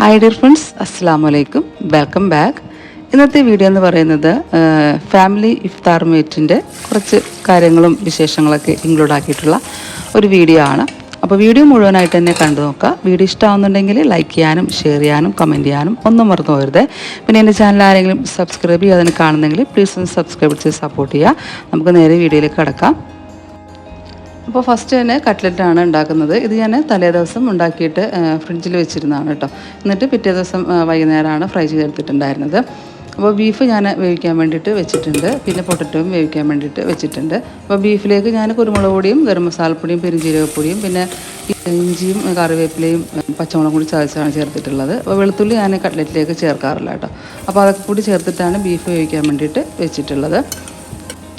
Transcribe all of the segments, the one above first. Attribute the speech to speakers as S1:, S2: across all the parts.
S1: Hi dear friends, അസ്സലാമു അലൈക്കും. Welcome back. ഇന്നത്തെ വീഡിയോ എന്ന് പറയുന്നത് ഫാമിലി ഇഫ്താർ മീറ്റിൻ്റെ കുറച്ച് കാര്യങ്ങളും വിശേഷങ്ങളൊക്കെ ഇൻക്ലൂഡ് ആക്കിയിട്ടുള്ള ഒരു വീഡിയോ ആണ്. അപ്പോൾ വീഡിയോ മുഴുവനായിട്ട് തന്നെ കണ്ടു നോക്കുക. വീഡിയോ ഇഷ്ടമാകുന്നുണ്ടെങ്കിൽ ലൈക്ക് ചെയ്യാനും ഷെയർ ചെയ്യാനും കമൻറ്റ് ചെയ്യാനും ഒന്നും മറന്നു പോകരുത്. പിന്നെ എൻ്റെ ചാനൽ ആരെങ്കിലും സബ്സ്ക്രൈബ് ചെയ്യാതെ കാണുന്നെങ്കിൽ പ്ലീസ് ഒന്ന് സബ്സ്ക്രൈബ് ചെയ്ത് സപ്പോർട്ട് ചെയ്യുക. നമുക്ക് നേരെ വീഡിയോയിലേക്ക് കടക്കാം. അപ്പോൾ ഫസ്റ്റ് തന്നെ കട്ട്ലറ്റാണ് ഉണ്ടാക്കുന്നത്. ഇത് ഞാൻ തലേ ദിവസം ഉണ്ടാക്കിയിട്ട് ഫ്രിഡ്ജിൽ വെച്ചിരുന്നതാണ് കേട്ടോ. എന്നിട്ട് പിറ്റേ ദിവസം വൈകുന്നേരമാണ് ഫ്രൈ ചെയ്തെടുത്തിട്ടുണ്ടായിരുന്നത്. അപ്പോൾ ബീഫ് ഞാൻ വേവിക്കാൻ വേണ്ടിയിട്ട് വെച്ചിട്ടുണ്ട്, പിന്നെ പൊട്ടറ്റോയും വേവിക്കാൻ വേണ്ടിയിട്ട് വെച്ചിട്ടുണ്ട്. അപ്പോൾ ബീഫിലേക്ക് ഞാൻ കുരുമുളക് പൊടിയും ഗരം മസാലപ്പൊടിയും പെരുംജീരകപ്പൊടിയും പിന്നെ ഇഞ്ചിയും കറിവേപ്പിലയും പച്ചമുളകും കൂടി ചതച്ചാണ് ചേർത്തിട്ടുള്ളത്. അപ്പോൾ വെളുത്തുള്ളി ഞാൻ കട്ട്ലറ്റിലേക്ക് ചേർക്കാറില്ല കേട്ടോ. അപ്പോൾ അതൊക്കെ കൂടി ചേർത്തിട്ടാണ് ബീഫ് വേവിക്കാൻ വേണ്ടിയിട്ട് വെച്ചിട്ടുള്ളത്.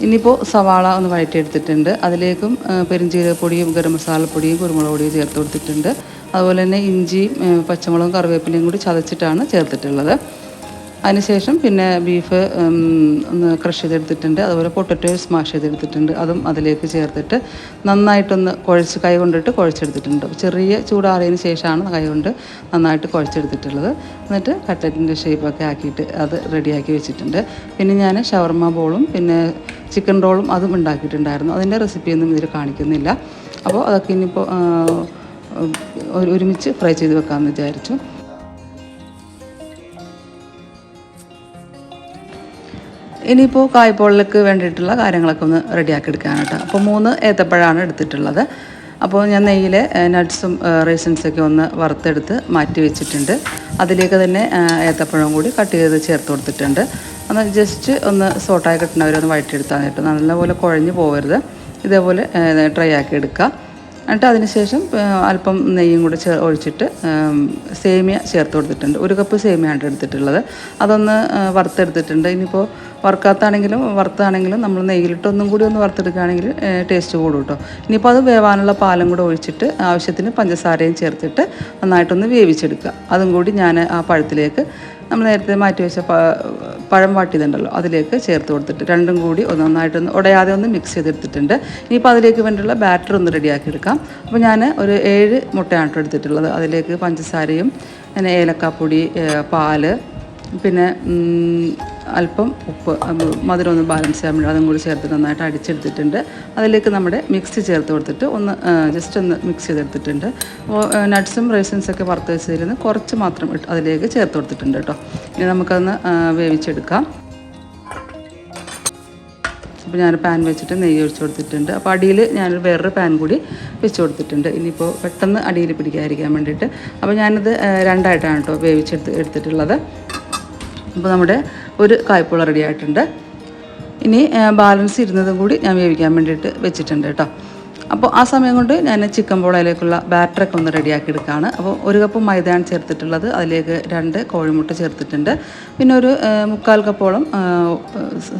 S1: ഇനിയിപ്പോൾ സവാള ഒന്ന് വഴറ്റിയെടുത്തിട്ടുണ്ട്. അതിലേക്കും പെരുംജീരകപ്പൊടിയും ഗരം മസാലപ്പൊടിയും കുരുമുളക് പൊടിയും ചേർത്ത് കൊടുത്തിട്ടുണ്ട്. അതുപോലെ തന്നെ ഇഞ്ചിയും പച്ചമുളകും കറിവേപ്പിലയും കൂടി ചതച്ചിട്ടാണ് ചേർത്തിട്ടുള്ളത്. അതിനുശേഷം പിന്നെ ബീഫ് ഒന്ന് ക്രഷ് ചെയ്തെടുത്തിട്ടുണ്ട്. അതുപോലെ പൊട്ടറ്റോ സ്മാഷ് ചെയ്തെടുത്തിട്ടുണ്ട്. അതും അതിലേക്ക് ചേർത്തിട്ട് നന്നായിട്ടൊന്ന് കൈ കൊണ്ടിട്ട് കുഴച്ചെടുത്തിട്ടുണ്ട്. ചെറിയ ചൂടാറിയതിന് ശേഷമാണ് കൈ കൊണ്ട് നന്നായിട്ട് കുഴച്ചെടുത്തിട്ടുള്ളത്. എന്നിട്ട് കട്ട്ലറ്റിൻ്റെ ഷേപ്പൊക്കെ ആക്കിയിട്ട് അത് റെഡിയാക്കി വെച്ചിട്ടുണ്ട്. പിന്നെ ഞാൻ ഷവർമ ബോളും പിന്നെ ചിക്കൻ റോളും അതും ഉണ്ടാക്കിയിട്ടുണ്ടായിരുന്നു. അതിൻ്റെ റെസിപ്പിയൊന്നും ഇതിൽ കാണിക്കുന്നില്ല. അപ്പോൾ അതൊക്കെ ഇനിയിപ്പോൾ ഒരുമിച്ച് ഫ്രൈ ചെയ്ത് വെക്കാമെന്ന് വിചാരിച്ചു. ഇനിയിപ്പോൾ കായ്പോളിലേക്ക് വേണ്ടിയിട്ടുള്ള കാര്യങ്ങളൊക്കെ ഒന്ന് റെഡിയാക്കി എടുക്കാനായിട്ട്. അപ്പോൾ 3 ഏത്തപ്പഴമാണ് എടുത്തിട്ടുള്ളത്. അപ്പോൾ ഞാൻ നെയ്യിൽ നട്ട്സും റൈസൻസൊക്കെ ഒന്ന് വറുത്തെടുത്ത് മാറ്റി വെച്ചിട്ടുണ്ട്. അതിലേക്ക് തന്നെ ഏത്തപ്പഴം കൂടി കട്ട് ചെയ്ത് ചേർത്ത് കൊടുത്തിട്ടുണ്ട്. ഒന്ന് ജസ്റ്റ് ഒന്ന് സോട്ടായി കിട്ടുന്നവരൊന്ന് വഴറ്റിയെടുത്താൽ കേട്ടോ. നല്ലപോലെ കുഴഞ്ഞ് പോകരുത്. ഇതേപോലെ ഡ്രൈ ആക്കി എടുക്കുക. എന്നിട്ട് അതിനുശേഷം അല്പം നെയ്യും കൂടി ഒഴിച്ചിട്ട് സേമിയ ചേർത്ത് കൊടുത്തിട്ടുണ്ട്. 1 കപ്പ് സേമിയാണ് എടുത്തിട്ടുള്ളത്. അതൊന്ന് വറുത്തെടുത്തിട്ടുണ്ട്. ഇനിയിപ്പോൾ വറുത്താണെങ്കിലും നമ്മൾ നെയ്യിലിട്ടൊന്നും കൂടി ഒന്ന് വറുത്തെടുക്കുകയാണെങ്കിൽ ടേസ്റ്റ് കൂടും കേട്ടോ. ഇനിയിപ്പോൾ അത് വേവാനുള്ള പാലും കൂടെ ഒഴിച്ചിട്ട് ആവശ്യത്തിന് പഞ്ചസാരയും ചേർത്തിട്ട് നന്നായിട്ടൊന്ന് വേവിച്ചെടുക്കുക. അതും കൂടി ഞാൻ ആ പഴത്തിലേക്ക് നമ്മൾ നേരത്തെ മാറ്റി വെച്ച പഴം വാട്ടിയതുണ്ടല്ലോ അതിലേക്ക് ചേർത്ത് കൊടുത്തിട്ട് രണ്ടും കൂടി നന്നായിട്ടൊന്ന് ഉടയാതെ ഒന്ന് മിക്സ് ചെയ്തെടുത്തിട്ടുണ്ട്. ഇനിയിപ്പോൾ അതിലേക്ക് വേണ്ടിയുള്ള ബാറ്റർ ഒന്ന് റെഡിയാക്കി എടുക്കാം. അപ്പോൾ ഞാൻ ഒരു 7 മുട്ടയാണ് എടുത്തിട്ടുള്ളത്. അതിലേക്ക് പഞ്ചസാരയും പിന്നെ ഏലക്കാപ്പൊടി, പാല്, പിന്നെ അല്പം ഉപ്പ്, മധുരം ഒന്ന് ബാലൻസ് ചെയ്യാൻ വേണ്ടി അതും കൂടി ചേർത്ത് നന്നായിട്ട് അടിച്ചെടുത്തിട്ടുണ്ട്. അതിലേക്ക് നമ്മുടെ മിക്സ് ചേർത്ത് കൊടുത്തിട്ട് ഒന്ന് ജസ്റ്റ് ഒന്ന് മിക്സ് ചെയ്തെടുത്തിട്ടുണ്ട്. അപ്പോൾ നട്ട്സും റൈസൻസൊക്കെ വറുത്ത് വെച്ചതിൽ കുറച്ച് മാത്രം അതിലേക്ക് ചേർത്ത് കൊടുത്തിട്ടുണ്ട് കേട്ടോ. ഇനി നമുക്കതൊന്ന് വേവിച്ചെടുക്കാം. അപ്പോൾ ഞാൻ പാൻ വെച്ചിട്ട് നെയ്യ് ഒഴിച്ച് കൊടുത്തിട്ടുണ്ട്. അപ്പോൾ അടിയിൽ ഞാൻ വേറൊരു പാൻ കൂടി വെച്ച് കൊടുത്തിട്ടുണ്ട്. ഇനിയിപ്പോൾ പെട്ടെന്ന് അടിയിൽ പിടിക്കാതിരിക്കാൻ വേണ്ടിയിട്ട്. അപ്പോൾ ഞാനിത് 2ആയിട്ടാണ് കേട്ടോ എടുത്തിട്ടുള്ളത്. അപ്പോൾ നമ്മുടെ ഒരു കായ്പോള റെഡി ആയിട്ടുണ്ട്. ഇനി ബാലൻസ് ഇരുന്നതും കൂടി ഞാൻ വേവിക്കാൻ വേണ്ടിയിട്ട് വെച്ചിട്ടുണ്ട് കേട്ടോ. അപ്പോൾ ആ സമയം കൊണ്ട് ഞാൻ ചിക്കൻ പോളയിലേക്കുള്ള ബാറ്ററൊക്കെ ഒന്ന് റെഡിയാക്കി എടുക്കുകയാണ്. അപ്പോൾ 1 കപ്പ് മൈദയാണ് ചേർത്തിട്ടുള്ളത്. അതിലേക്ക് 2 കോഴിമുട്ട ചേർത്തിട്ടുണ്ട്. പിന്നെ ഒരു 3/4 കപ്പോളം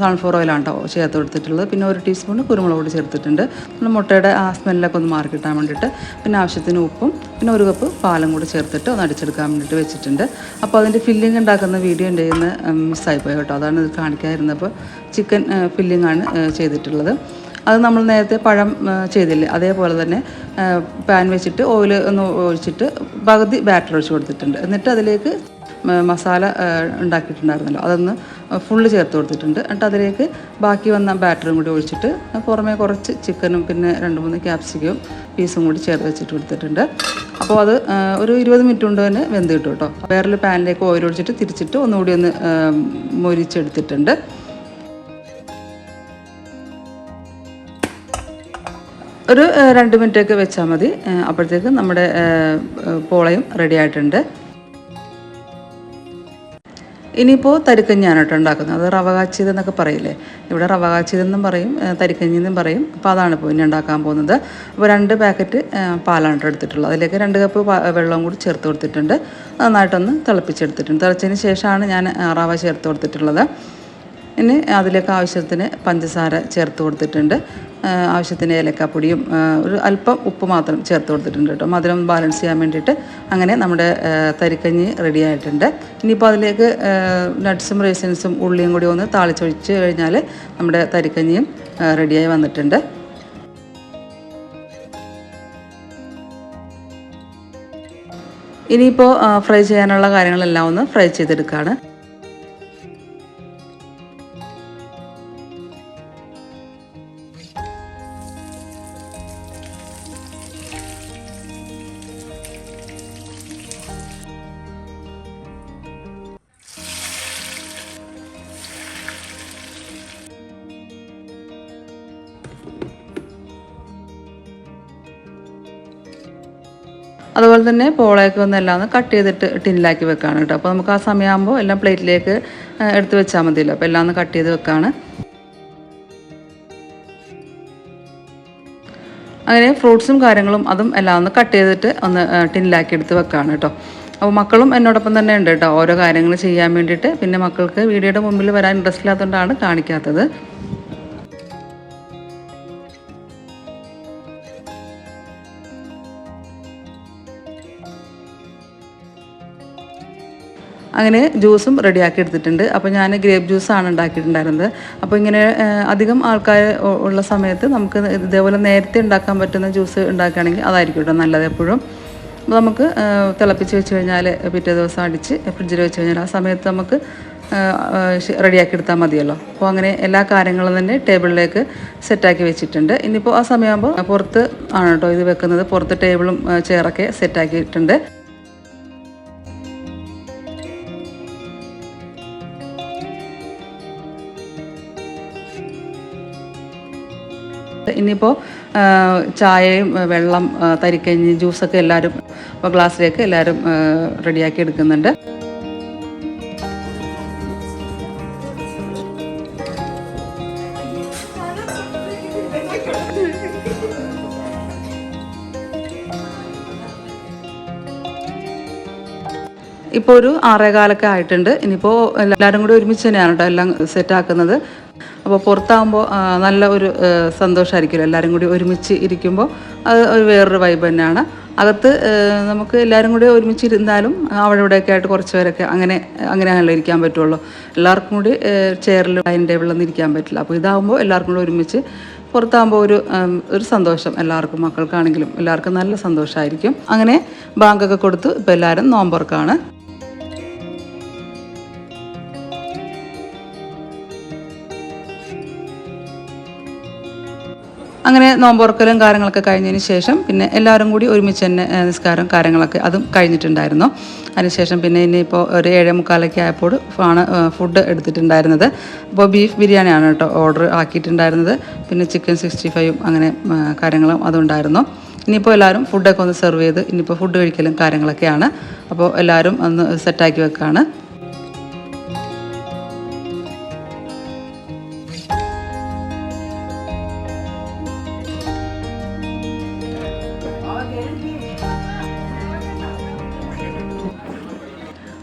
S1: സൺഫ്ലവർ ഓയിലാണ് കേട്ടോ ചേർത്ത് കൊടുത്തിട്ടുള്ളത്. പിന്നെ 1 ടീസ്പൂൺ കുരുമുളക് പൊടി ചേർത്തിട്ടുണ്ട്. നമ്മൾ മുട്ടയുടെ ആ സ്മെല്ലൊക്കെ ഒന്ന് മാറി കിട്ടാൻ വേണ്ടിയിട്ട്. പിന്നെ ആവശ്യത്തിന് ഉപ്പും പിന്നെ 1 കപ്പ് പാലും കൂടി ചേർത്തിട്ട് ഒന്ന് അടിച്ചെടുക്കാൻ വേണ്ടിയിട്ട് വെച്ചിട്ടുണ്ട്. അപ്പോൾ അതിൻ്റെ ഫില്ലിങ് ഉണ്ടാക്കുന്ന വീഡിയോ എൻ്റെ കയ്യിൽ നിന്ന് മിസ്സായിപ്പോയി കേട്ടോ. അതാണ് ഇത് കാണിക്കാതിരുന്നപ്പോൾ. ചിക്കൻ ഫില്ലിങ്ങാണ് ചെയ്തിട്ടുള്ളത്. അത് നമ്മൾ നേരത്തെ പഴം ചെയ്തില്ലേ അതേപോലെ തന്നെ പാൻ വെച്ചിട്ട് ഓയിൽ ഒന്ന് ഒഴിച്ചിട്ട് പകുതി ബാറ്റർ ഒഴിച്ച് കൊടുത്തിട്ടുണ്ട്. എന്നിട്ട് അതിലേക്ക് മസാല ഉണ്ടാക്കിയിട്ടുണ്ടായിരുന്നല്ലോ അതൊന്ന് ഫുള്ള് ചേർത്ത് കൊടുത്തിട്ടുണ്ട്. എന്നിട്ട് അതിലേക്ക് ബാക്കി വന്ന ബാറ്ററും കൂടി ഒഴിച്ചിട്ട് പുറമേ കുറച്ച് ചിക്കനും പിന്നെ 2-3 ക്യാപ്സിക്കവും പീസും കൂടി ചേർത്ത് വെച്ചിട്ട് കൊടുത്തിട്ടുണ്ട്. അപ്പോൾ അത് ഒരു 20 മിനിറ്റ് കൊണ്ട് തന്നെ വെന്ത് കിട്ടും കേട്ടോ. വേറൊരു പാനിലേക്ക് ഓയിൽ ഒഴിച്ചിട്ട് തിരിച്ചിട്ട് ഒന്നുകൂടി ഒന്ന് മൊരിച്ചെടുത്തിട്ടുണ്ട്. ഒരു 2 മിനിറ്റൊക്കെ വെച്ചാൽ മതി. അപ്പോഴത്തേക്കും നമ്മുടെ പോളയും റെഡി ആയിട്ടുണ്ട്. ഇനിയിപ്പോൾ തരിക്കഞ്ഞിയാണ് കേട്ടോ ഉണ്ടാക്കുന്നത്. അത് റവ കാച്ചിയതെന്നൊക്കെ പറയില്ലേ, ഇവിടെ റവ കാച്ചിയതെന്നും പറയും തരിക്കഞ്ഞി എന്നും പറയും. അപ്പോൾ അതാണ് ഇപ്പോൾ ഇനി ഉണ്ടാക്കാൻ പോകുന്നത്. അപ്പോൾ 2 പാക്കറ്റ് പാലാണ് എടുത്തിട്ടുള്ളത്. അതിലേക്ക് 2 കപ്പ് വെള്ളം കൂടി ചേർത്ത് കൊടുത്തിട്ടുണ്ട്. നന്നായിട്ടൊന്ന് തിളപ്പിച്ചെടുത്തിട്ടുണ്ട്. തിളച്ചതിന് ശേഷമാണ് ഞാൻ റവ ചേർത്ത് കൊടുത്തിട്ടുള്ളത്. ഇനി അതിലേക്ക് ആവശ്യത്തിന് പഞ്ചസാര ചേർത്ത് കൊടുത്തിട്ടുണ്ട്. ആവശ്യത്തിന് ഏലക്കാപ്പൊടിയും ഒരു അല്പം ഉപ്പ് മാത്രം ചേർത്ത് കൊടുത്തിട്ടുണ്ട് കേട്ടോ, മധുരം ബാലൻസ് ചെയ്യാൻ വേണ്ടിയിട്ട്. അങ്ങനെ നമ്മുടെ തരിക്കഞ്ഞി റെഡി ആയിട്ടുണ്ട്. ഇനിയിപ്പോൾ അതിലേക്ക് നട്ട്സും റൈസൻസും ഉള്ളിയും കൂടി ഒന്ന് താളിച്ചൊഴിച്ച് കഴിഞ്ഞാൽ നമ്മുടെ തരിക്കഞ്ഞിയും റെഡിയായി വന്നിട്ടുണ്ട്. ഇനിയിപ്പോൾ ഫ്രൈ ചെയ്യാനുള്ള കാര്യങ്ങളെല്ലാം ഒന്ന് ഫ്രൈ ചെയ്തെടുക്കുകയാണ്. അതുപോലെ തന്നെ പോളയൊക്കെ ഒന്ന് എല്ലാം ഒന്ന് കട്ട് ചെയ്തിട്ട് ടിന്നിലാക്കി വെക്കുകയാണ് കേട്ടോ. അപ്പോൾ നമുക്ക് ആ സമയമാകുമ്പോൾ എല്ലാം പ്ലേറ്റിലേക്ക് എടുത്ത് വെച്ചാൽ മതിയല്ലോ. അപ്പോൾ എല്ലാം ഒന്ന് കട്ട് ചെയ്ത് വെക്കുകയാണ്. അങ്ങനെ ഫ്രൂട്ട്സും കാര്യങ്ങളും അതും എല്ലാം ഒന്ന് കട്ട് ചെയ്തിട്ട് ഒന്ന് ടിന്നിലാക്കി എടുത്ത് വെക്കുകയാണ് കേട്ടോ. അപ്പോൾ മക്കളും എന്നോടൊപ്പം തന്നെ ഉണ്ട് കേട്ടോ, ഓരോ കാര്യങ്ങൾ ചെയ്യാൻ വേണ്ടിയിട്ട്. പിന്നെ മക്കൾക്ക് വീഡിയോയുടെ മുമ്പിൽ വരാൻ ഇൻട്രസ്റ്റ് ഇല്ലാത്തതുകൊണ്ടാണ് കാണിക്കാത്തത്. അങ്ങനെ ജ്യൂസും റെഡിയാക്കി എടുത്തിട്ടുണ്ട്. അപ്പോൾ ഞാൻ ഗ്രേപ്പ് ജ്യൂസാണ് ഉണ്ടാക്കിയിട്ടുണ്ടായിരുന്നത്. അപ്പോൾ ഇങ്ങനെ അധികം ആൾക്കാർ ഉള്ള സമയത്ത് നമുക്ക് ഇതേപോലെ നേരത്തെ ഉണ്ടാക്കാൻ പറ്റുന്ന ജ്യൂസ് ഉണ്ടാക്കുകയാണെങ്കിൽ അതായിരിക്കും കേട്ടോ നല്ലത് എപ്പോഴും. അപ്പോൾ നമുക്ക് തിളപ്പിച്ച് വെച്ച് കഴിഞ്ഞാൽ പിറ്റേ ദിവസം അടിച്ച് ഫ്രിഡ്ജിൽ വെച്ച് കഴിഞ്ഞാൽ ആ സമയത്ത് നമുക്ക് റെഡിയാക്കി എടുത്താൽ മതിയല്ലോ. അപ്പോൾ അങ്ങനെ എല്ലാ കാര്യങ്ങളും തന്നെ ടേബിളിലേക്ക് സെറ്റാക്കി വെച്ചിട്ടുണ്ട്. ഇനിയിപ്പോൾ ആ സമയമാകുമ്പോൾ പുറത്ത് ആണ് കേട്ടോ ഇത് വെക്കുന്നത്. പുറത്ത് ടേബിളും ചെയറൊക്കെ സെറ്റാക്കിയിട്ടുണ്ട്. ഇനിയിപ്പോൾ ചായയും വെള്ളം തരിക്കഞ്ഞി ജ്യൂസൊക്കെ എല്ലാവരും ഗ്ലാസ്സിലേക്ക് എല്ലാവരും റെഡിയാക്കി എടുക്കുന്നുണ്ട്. ഇപ്പോൾ ഒരു 6:15 ആയിട്ടുണ്ട്. ഇനിയിപ്പോൾ എല്ലാവരും കൂടി ഒരുമിച്ച് തന്നെയാണ് കേട്ടോ എല്ലാം സെറ്റാക്കുന്നത്. അപ്പോൾ പുറത്താകുമ്പോൾ നല്ല ഒരു സന്തോഷമായിരിക്കുമല്ലോ, എല്ലാവരും കൂടി ഒരുമിച്ച് ഇരിക്കുമ്പോൾ അത് ഒരു വേറൊരു വൈബ് തന്നെയാണ്. അകത്ത് നമുക്ക് എല്ലാവരും കൂടി ഒരുമിച്ചിരുന്നാലും അവിടെ ഇവിടെയൊക്കെ ആയിട്ട് കുറച്ച് പേരൊക്കെ അങ്ങനെയാണല്ലോ ഇരിക്കാൻ പറ്റുള്ളൂ. എല്ലാവർക്കും കൂടി ചെയറിൽ ഡൈനിങ് ടേബിളിലൊന്നും ഇരിക്കാൻ പറ്റില്ല. അപ്പോൾ ഇതാകുമ്പോൾ എല്ലാവർക്കും കൂടി ഒരുമിച്ച് പുറത്താകുമ്പോൾ ഒരു സന്തോഷം എല്ലാവർക്കും, മക്കൾക്കാണെങ്കിലും എല്ലാവർക്കും നല്ല സന്തോഷമായിരിക്കും. അങ്ങനെ ബാങ്കൊക്കെ കൊടുത്ത് ഇപ്പോൾ എല്ലാവരും നോമ്പുറക്കാണ്. അങ്ങനെ നോമ്പുറക്കലും കാര്യങ്ങളൊക്കെ കഴിഞ്ഞതിന് ശേഷം പിന്നെ എല്ലാവരും കൂടി ഒരുമിച്ച് തന്നെ നിസ്കാരം കാര്യങ്ങളൊക്കെ അതും കഴിഞ്ഞിട്ടുണ്ടായിരുന്നു. അതിനുശേഷം പിന്നെ ഇനിയിപ്പോൾ ഒരു 7:45 ആയപ്പോൾ ആണ് ഫുഡ് എടുത്തിട്ടുണ്ടായിരുന്നത്. അപ്പോൾ ബീഫ് ബിരിയാണിയാണ് കേട്ടോ ഓർഡർ ആക്കിയിട്ടുണ്ടായിരുന്നത്. പിന്നെ ചിക്കൻ 65 അങ്ങനെ കാര്യങ്ങളും അതുണ്ടായിരുന്നു. ഇനിയിപ്പോൾ എല്ലാവരും ഫുഡൊക്കെ ഒന്ന് സെർവ് ചെയ്ത് ഇനിയിപ്പോൾ ഫുഡ് കഴിക്കലും കാര്യങ്ങളൊക്കെയാണ്. അപ്പോൾ എല്ലാവരും ഒന്ന് സെറ്റാക്കി വെക്കുകയാണ്.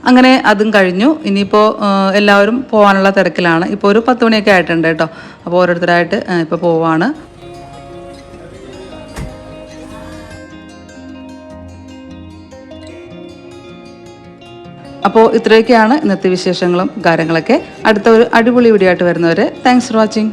S1: അങ്ങനെ അതും കഴിഞ്ഞു. ഇനിയിപ്പോൾ എല്ലാവരും പോകാനുള്ള തിരക്കിലാണ്. ഇപ്പോൾ ഒരു 10 മണിയൊക്കെ ആയിട്ടുണ്ട് കേട്ടോ. അപ്പോൾ ഓരോരുത്തരായിട്ട് ഇപ്പോൾ പോവാണ്. അപ്പോൾ ഇത്രയൊക്കെയാണ് ഇന്നത്തെ വിശേഷങ്ങളും കാര്യങ്ങളൊക്കെ. അടുത്ത ഒരു അടിപൊളി വീഡിയോ ആയിട്ട് വരുന്നവരെ താങ്ക്സ് ഫോർ വാച്ചിങ്.